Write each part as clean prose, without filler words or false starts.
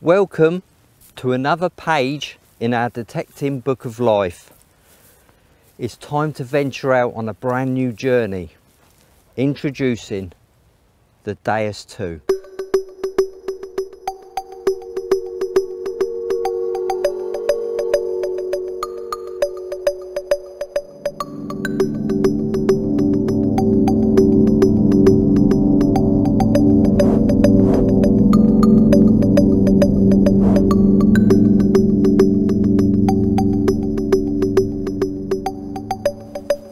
Welcome to another page in our detecting book of life. It's time to venture out on a brand new journey. Introducing the Deus 2.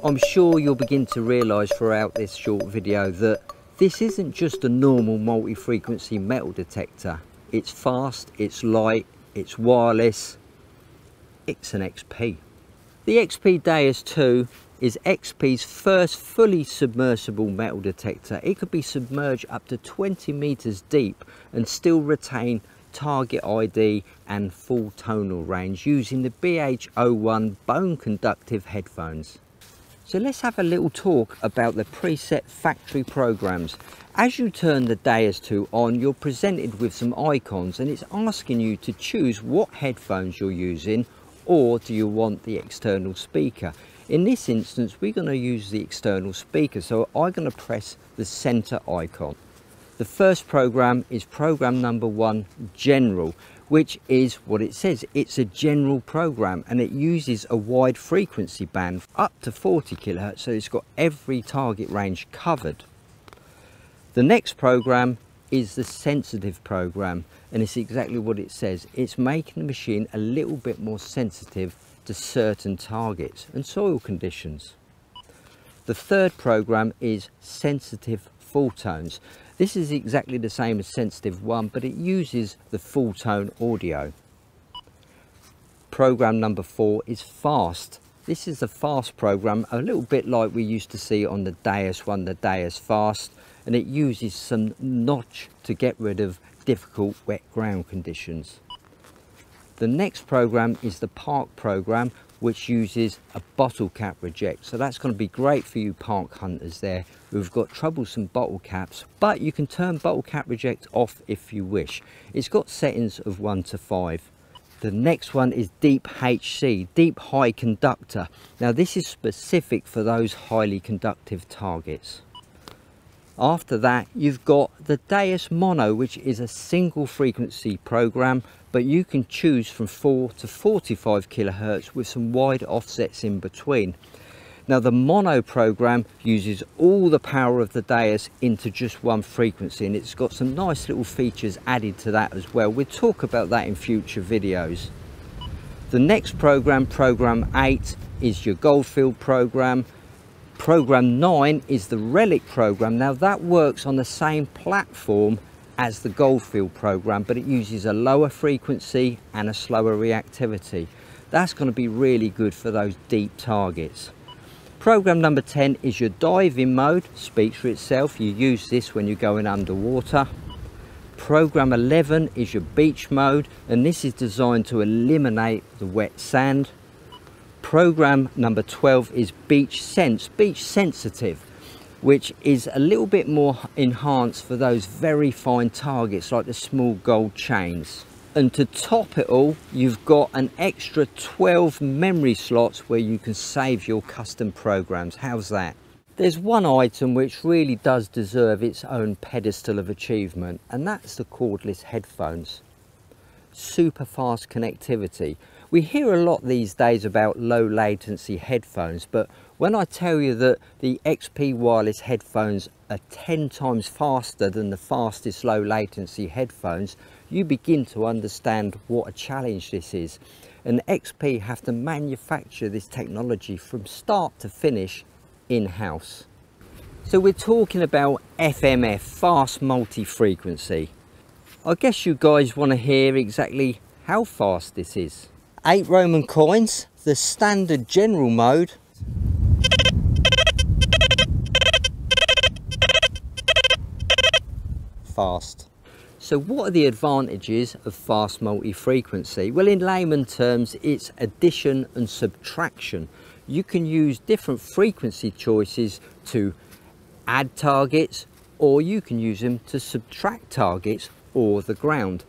I'm sure you'll begin to realise throughout this short video that this isn't just a normal multi-frequency metal detector. It's fast, it's light, it's wireless, it's an XP. The XP Deus 2 is XP's first fully submersible metal detector. It could be submerged up to 20 metres deep and still retain target ID and full tonal range using the BH01 bone conductive headphones. So let's have a little talk about the preset factory programs. As you turn the Deus 2 on, you're presented with some icons and it's asking you to choose what headphones you're using, or do you want the external speaker. In this instance, we're going to use the external speaker, so I'm going to press the center icon. The first program is program number 1, General, which is what it says. It's a general program and it uses a wide frequency band up to 40 kHz, so it's got every target range covered. The next program is the sensitive program, and it's exactly what it says. It's making the machine a little bit more sensitive to certain targets and soil conditions. The third program is sensitive full tones. This is exactly the same as sensitive 1, but it uses the full tone audio. Program number 4 is fast. This is a fast program, a little bit like we used to see on the Deus 1, the Deus Fast, and it uses some notch to get rid of difficult wet ground conditions. The next program is the park program, which uses a bottle cap reject. So that's going to be great for you park hunters there who've got troublesome bottle caps, but you can turn bottle cap reject off if you wish. It's got settings of 1 to 5. The next one is Deep HC, Deep High Conductor. Now this is specific for those highly conductive targets. After that, you've got the Deus Mono, which is a single frequency program, but you can choose from 4 to 45 kHz with some wide offsets in between. Now the mono program uses all the power of the Deus into just one frequency, and it's got some nice little features added to that as well. We'll talk about that in future videos. The next program, program 8, is your Goldfield program. Program 9 is the Relic program. Now that works on the same platform as the Goldfield program, but it uses a lower frequency and a slower reactivity. That's going to be really good for those deep targets. Program number 10 is your diving mode, speaks for itself. You use this when you're going underwater. Program 11 is your beach mode, and this is designed to eliminate the wet sand. Program number 12 is Beach Sense, beach sensitive, which is a little bit more enhanced for those very fine targets like the small gold chains. And to top it all, you've got an extra 12 memory slots where you can save your custom programs. How's that? There's one item which really does deserve its own pedestal of achievement, and that's the cordless headphones. Super fast connectivity. We hear a lot these days about low latency headphones, but when I tell you that the XP wireless headphones are 10 times faster than the fastest low latency headphones, you begin to understand what a challenge this is. And XP have to manufacture this technology from start to finish in-house. So we're talking about FMF, fast multi-frequency. I guess you guys want to hear exactly how fast this is. 8 Roman coins, the standard general mode. Fast. So what are the advantages of fast multi-frequency? Well, in layman terms, it's addition and subtraction. You can use different frequency choices to add targets, or you can use them to subtract targets or the ground.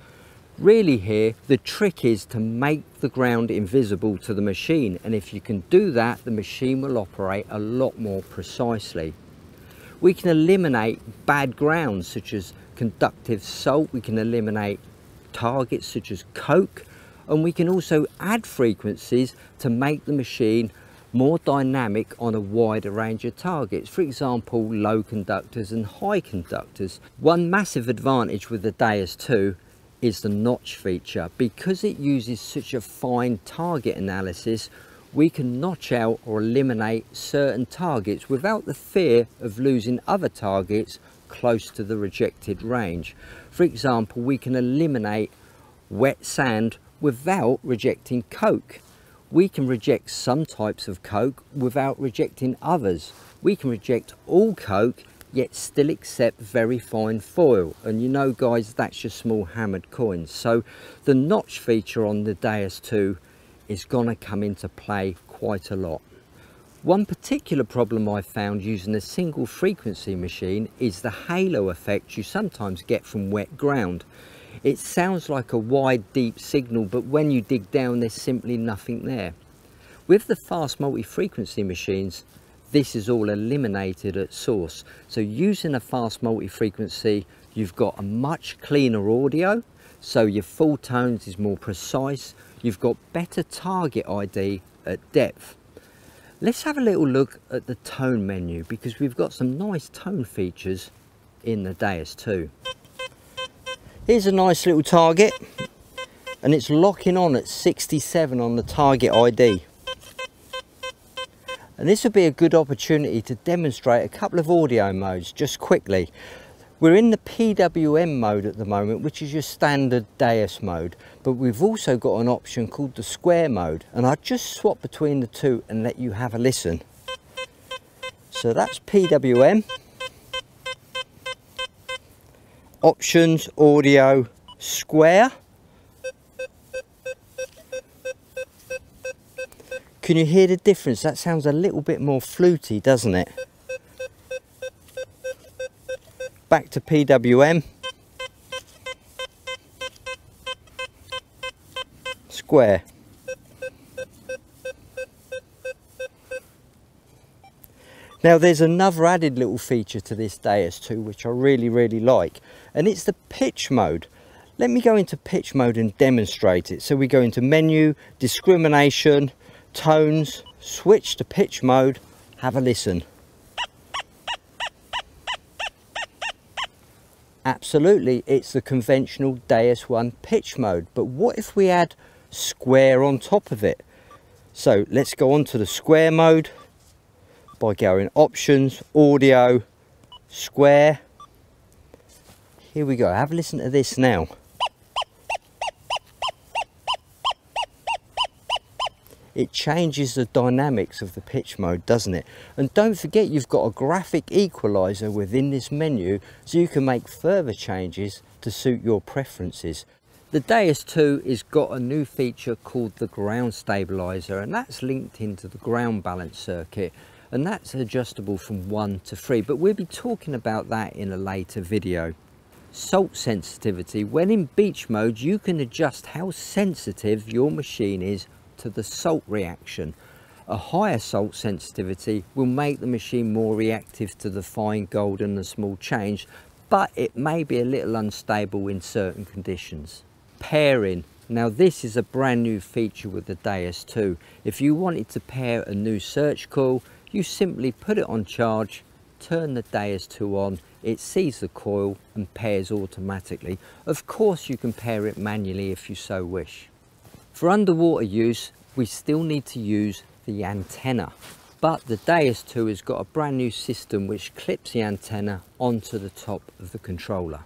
Really here, the trick is to make the ground invisible to the machine, and if you can do that, the machine will operate a lot more precisely. We can eliminate bad grounds such as conductive salt, we can eliminate targets such as coke, and we can also add frequencies to make the machine more dynamic on a wider range of targets. For example, low conductors and high conductors. One massive advantage with the Deus 2 is the notch feature. Because it uses such a fine target analysis, we can notch out or eliminate certain targets without the fear of losing other targets close to the rejected range. For example, we can eliminate wet sand without rejecting coke. We can reject some types of coke without rejecting others. We can reject all coke yet still accept very fine foil, and you know guys, that's your small hammered coins. So the notch feature on the Deus 2 is gonna come into play quite a lot. One particular problem I found using a single frequency machine is the halo effect you sometimes get from wet ground. It sounds like a wide deep signal, but when you dig down there's simply nothing there. With the fast multi-frequency machines, this is all eliminated at source. So using a fast multi-frequency, you've got a much cleaner audio, so your full tones is more precise, you've got better target ID at depth. Let's have a little look at the tone menu, because we've got some nice tone features in the Deus 2. Here's a nice little target, and it's locking on at 67 on the target ID. And this would be a good opportunity to demonstrate a couple of audio modes just quickly. We're in the PWM mode at the moment, which is your standard Deus mode, but we've also got an option called the square mode, and I'll just swap between the two and let you have a listen. So that's PWM, options, audio, square. Can you hear the difference? That sounds a little bit more fluty, doesn't it? Back to PWM. Square. Now there's another added little feature to this Deus 2 which I really like, and it's the pitch mode. Let me go into pitch mode and demonstrate it. So we go into menu, discrimination, tones, switch to pitch mode, have a listen. Absolutely, it's the conventional Deus 1 pitch mode, but what if we add square on top of it? So let's go on to the square mode by going options, audio, square. Here we go, have a listen to this now. It changes the dynamics of the pitch mode, doesn't it? And don't forget, you've got a graphic equalizer within this menu, so you can make further changes to suit your preferences. The Deus 2 has got a new feature called the ground stabilizer, and that's linked into the ground balance circuit, and that's adjustable from 1 to 3, but we'll be talking about that in a later video. Salt sensitivity. When in beach mode, you can adjust how sensitive your machine is to the salt reaction. A higher salt sensitivity will make the machine more reactive to the fine gold and the small change, but it may be a little unstable in certain conditions. Pairing. Now this is a brand new feature with the Deus 2. If you wanted to pair a new search call, you simply put it on charge, turn the Deus 2 on, it sees the coil and pairs automatically. Of course you can pair it manually if you so wish. For underwater use, we still need to use the antenna, but the Deus 2 has got a brand new system which clips the antenna onto the top of the controller.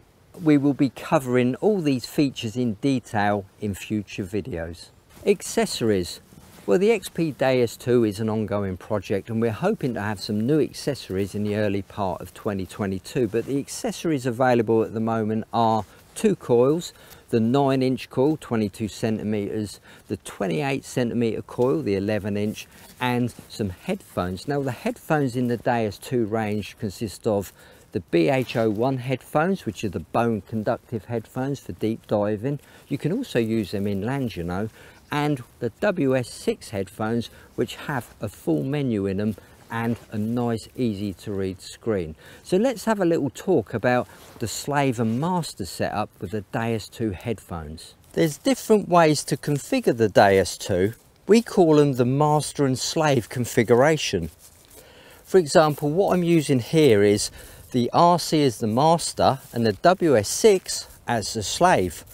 We will be covering all these features in detail in future videos. Accessories. Well, the XP Deus 2 is an ongoing project, and we're hoping to have some new accessories in the early part of 2022, but the accessories available at the moment are 2 coils, the 9-inch coil, 22 centimeters, the 28 centimeter coil, the 11-inch, and some headphones. Now the headphones in the Deus 2 range consist of the BH01 headphones, which are the bone conductive headphones for deep diving. You can also use them inland, you know, and the WS6 headphones, which have a full menu in them and a nice easy to read screen. So let's have a little talk about the slave and master setup with the Deus 2 headphones. There's different ways to configure the Deus 2. We call them the master and slave configuration. For example, what I'm using here is the RC as the master and the WS6 as the slave.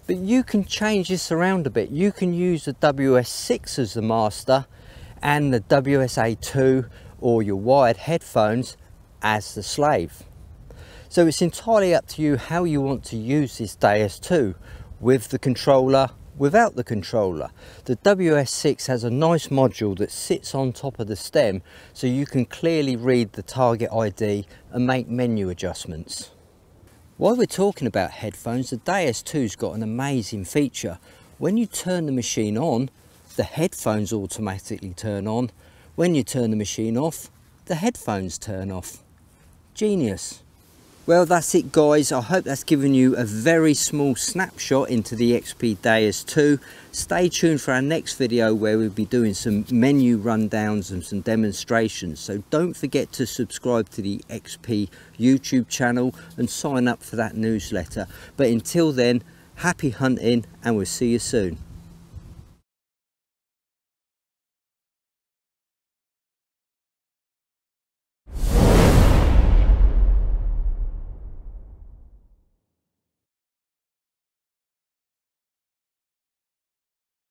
But you can change this around a bit. You can use the WS6 as the master and the WSA2 or your wired headphones as the slave. So it's entirely up to you how you want to use this Deus 2, with the controller, without the controller. The WS6 has a nice module that sits on top of the stem, so you can clearly read the target ID and make menu adjustments. While we're talking about headphones, the Deus 2's got an amazing feature. When you turn the machine on, the headphones automatically turn on. When you turn the machine off, the headphones turn off. Genius. Well, that's it guys. I hope that's given you a very small snapshot into the XP Deus 2. Stay tuned for our next video where we'll be doing some menu rundowns and some demonstrations. So don't forget to subscribe to the XP YouTube channel and sign up for that newsletter. But until then, happy hunting and we'll see you soon.